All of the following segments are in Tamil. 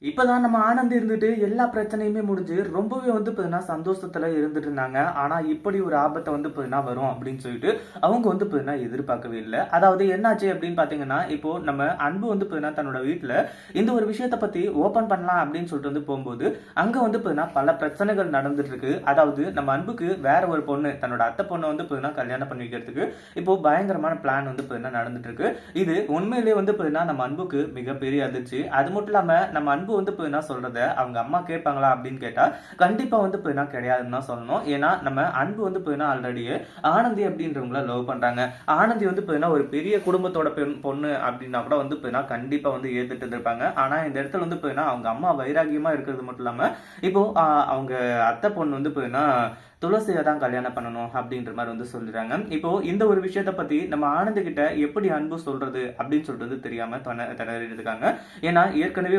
இப்பதான் நம்ம ஆனந்த் இருந்துட்டு எல்லா பிரச்சனையுமே முடிஞ்சு ரொம்பவே பாத்தீங்கன்னா சந்தோஷத்துல இருந்துட்டு இருந்தாங்க. ஆனா இப்படி ஒரு ஆபத்தை பாத்தீங்கன்னா வரும் அப்படின்னு சொல்லிட்டு அவங்க பாத்தீங்கன்னா எதிர்பார்க்கவே இல்லை. அதாவது என்னாச்சு அப்படின்னு பாத்தீங்கன்னா, இப்போ நம்ம அன்பு பாத்தீங்கன்னா தன்னோட வீட்டுல இந்த ஒரு விஷயத்த பத்தி ஓபன் பண்ணலாம் அப்படின்னு சொல்லிட்டு போகும்போது அங்க பாத்தீங்கன்னா பல பிரச்சனைகள் நடந்துட்டு இருக்கு. அதாவது நம்ம அன்புக்கு வேற ஒரு பொண்ணு, தன்னோட அத்தை பொண்ணை பாத்தீங்கன்னா கல்யாணம் பண்ணி வைக்கிறதுக்கு இப்போ பயங்கரமான பிளான் பாத்தீங்கன்னா நடந்துட்டு இருக்கு. இது உண்மையிலேயே பாத்தீங்கன்னா நம்ம அன்புக்கு மிகப்பெரிய அதிர்ச்சி. அது மட்டும் இல்லாம நம்ம அன்பு என்ன சொல்றத அவங்க அம்மா கேட்பாங்களா அப்படின்னு கேட்டா கண்டிப்பா கிடையாதுன்னு தான் சொல்லணும். ஏன்னா நம்ம அன்பு ஆல்ரெடி ஆனந்தி அப்படின்றவங்கள லவ் பண்றாங்க. ஆனந்தி ஒரு பெரிய குடும்பத்தோட பொண்ணு அப்படின்னா கூட கண்டிப்பா ஏத்துட்டு இருப்பாங்க. ஆனா இந்த இடத்துல அவங்க அம்மா வைராகியமா இருக்கிறது மட்டும் இல்லாம இப்போ அவங்க அத்தை பொண்ணு துளசியை தான் கல்யாணம் பண்ணணும் அப்படின்ற மாதிரி சொல்லிடுறாங்க. இப்போ இந்த ஒரு விஷயத்த பத்தி நம்ம ஆனந்த் கிட்ட எப்படி அன்பு சொல்றது அப்படின்னு சொல்றது தெரியாம திணறிட்டு இருக்காங்க. ஏன்னா ஏற்கனவே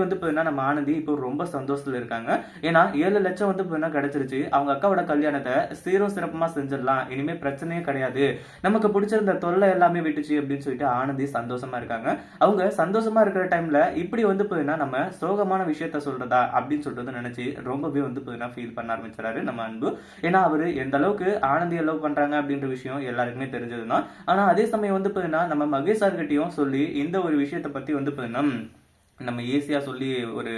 நம்ம ஆனந்தி இப்போ ரொம்ப சந்தோஷத்துல இருக்காங்க. ஏன்னா 7 லட்சம் கிடைச்சிருச்சு. அவங்க அக்காவோட கல்யாணத்தை சீரும் சிறப்புமா செஞ்சிடலாம், இனிமே பிரச்சனையே கிடையாது, நமக்கு பிடிச்சிருந்த தொல்லை எல்லாமே விட்டுச்சு அப்படின்னு சொல்லிட்டு ஆனந்தி சந்தோஷமா இருக்காங்க. அவங்க சந்தோஷமா இருக்கிற டைம்ல இப்படி நம்ம சோகமான விஷயத்த சொல்றதா அப்படின்னு சொல்லிட்டு நினைச்சு ரொம்பவே ஃபீல் பண்ண ஆரம்பிச்சாரு நம்ம அன்பு. ஏன்னா அவரு எந்த அளவுக்கு ஆனந்தியை லவ் பண்றாங்க அப்படின்ற விஷயம் எல்லாருக்குமே தெரிஞ்சதுதான். ஆனா அதே சமயம் நம்ம மகேஷ் சார்கிட்டையும் சொல்லி இந்த ஒரு விஷயத்தை பத்தி நம்ம ஈஸியா சொல்லி ஒரு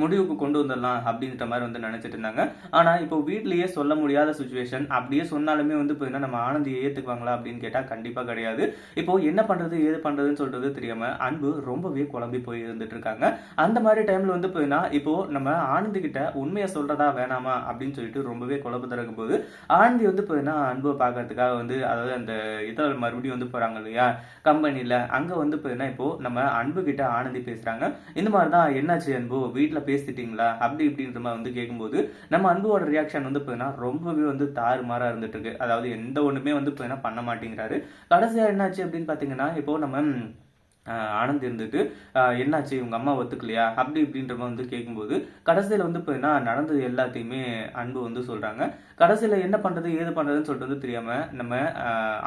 முடிவுக்கு கொண்டு வந்துடலாம் அப்படின்ற மாதிரி நினைச்சிட்டு இருந்தாங்க. ஆனா இப்போ வீட்லயே சொல்ல முடியாத சுச்சுவேஷன். அப்படியே சொன்னாலுமே நம்ம ஆனந்தியை ஏத்துக்குவாங்களா அப்படின்னு கேட்டா கண்டிப்பா கிடையாது. இப்போ என்ன பண்றது ஏது பண்றதுன்னு சொல்றது தெரியாம அன்பு ரொம்பவே குழம்பி போய் இருந்துட்டு இருக்காங்க. அந்த மாதிரி டைம்ல இப்போ நம்ம ஆனந்தி கிட்ட உண்மையை சொல்றதா வேணாமா அப்படின்னு சொல்லிட்டு ரொம்பவே குழப்பத்தில் இருக்கும்போது ஆனந்தி அன்பை பார்க்கறதுக்காக அதாவது அந்த இதில் மறுபடியும் போறாங்க இல்லையா கம்பெனில, அங்க இப்போ நம்ம அன்பு கிட்ட ஆனந்தி பேசுறாங்க. இந்த மாதிரி தான் என்னாச்சு அன்பு, வீட்டுல பேசிட்டீங்களா அப்படி இப்படின்ற மாதிரி கேட்கும்போது நம்ம அன்புவோட ரியாக்ஷன் ரொம்பவே தாறுமாறா இருந்துட்டு இருக்கு. அதாவது எந்த ஒண்ணுமே பண்ண மாட்டேங்கிறாரு. கடைசியா என்னாச்சு அப்படின்னு பாத்தீங்கன்னா, இப்போ நம்ம ஆனந்த் இருந்துட்டு என்னாச்சு உங்க அம்மா ஒத்துக்கலையா அப்படி இப்படின்ற மாதிரி கேட்கும்போது கடைசியில நடந்தது எல்லாத்தையுமே அன்பு சொல்றாங்க. கடைசியில என்ன பண்றது ஏது பண்றதுன்னு சொல்லிட்டு தெரியாம நம்ம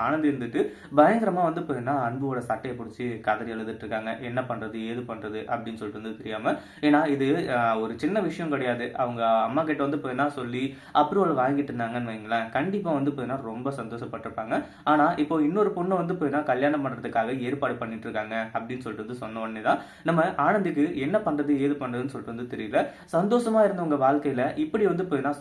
ஆனந்த் இருந்துட்டு பயங்கரமா அன்புவோட சட்டையை பிடிச்சி கதறி எழுதிட்டு இருக்காங்க. என்ன பண்றது ஏது பண்றது அப்படின்னு சொல்லிட்டு தெரியாம. ஏன்னா இது ஒரு சின்ன விஷயம் கிடையாது. அவங்க அம்மா கிட்ட சொல்லி அப்ரூவல் வாங்கிட்டு இருந்தாங்கன்னு வைங்களேன், கண்டிப்பா ரொம்ப சந்தோஷப்பட்டிருப்பாங்க. ஆனா இப்போ இன்னொரு பொண்ணு கல்யாணம் பண்றதுக்காக ஏற்பாடு பண்ணிட்டு இருக்காங்க அப்படின்னு சொல்லிட்டு சொன்ன உடனே தான் நம்ம ஆனந்திக்கு என்ன பண்றது ஏது பண்றதுன்னு சொல்லிட்டு தெரியல. சந்தோஷமா இருந்தவங்க வாழ்க்கையில இப்படி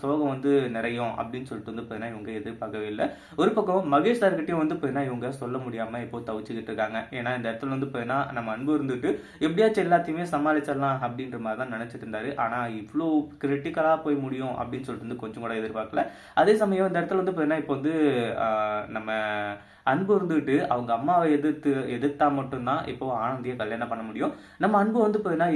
சோகம் நிறையும் அப்படின்னு சொல்லிட்டு இவங்க எதிர்பார்க்கவே இல்லை. ஒரு பக்கம் மகேஷ் சார்கிட்டையும் இவங்க சொல்ல முடியாம இப்போ தவிச்சுக்கிட்டு இருக்காங்க. ஏன்னா இந்த இடத்துல நம்ம அன்பு இருந்துட்டு எப்படியாச்சும் எல்லாத்தையுமே சமாளிச்சிடலாம் அப்படின்ற மாதிரி தான் நினைச்சிட்டு இருந்தாரு. ஆனா இவ்வளோ கிரிட்டிக்கலா போய் முடியும் அப்படின்னு சொல்லிட்டு கொஞ்சம் கூட எதிர்பார்க்கல. அதே சமயம் இந்த இடத்துல இப்போ நம்ம அன்பு இருந்துட்டு அவங்க அம்மாவை எதிர்த்தா மட்டும்தான் இப்போ ஆனந்தியை கல்யாணம் பண்ண முடியும். நம்ம அன்பு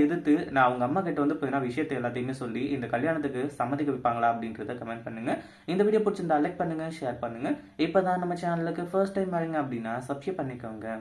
எதிர்த்து நான் அவங்க அம்மா கிட்ட விஷயத்தை எல்லாத்தையுமே சொல்லி இந்த கல்யாணத்துக்கு சம்மதிக்க வைப்பாங்களா அப்படின்றத கமெண்ட் பண்ணுங்க. இந்த வீடியோ பிடிச்சிருந்தா லைக் பண்ணுங்க, ஷேர் பண்ணுங்க. இப்பதான் நம்ம சேனலுக்கு ஃபர்ஸ்ட் டைம் வரீங்க அப்படின்னா சப்ஸ்கிரைப் பண்ணிக்கோங்க.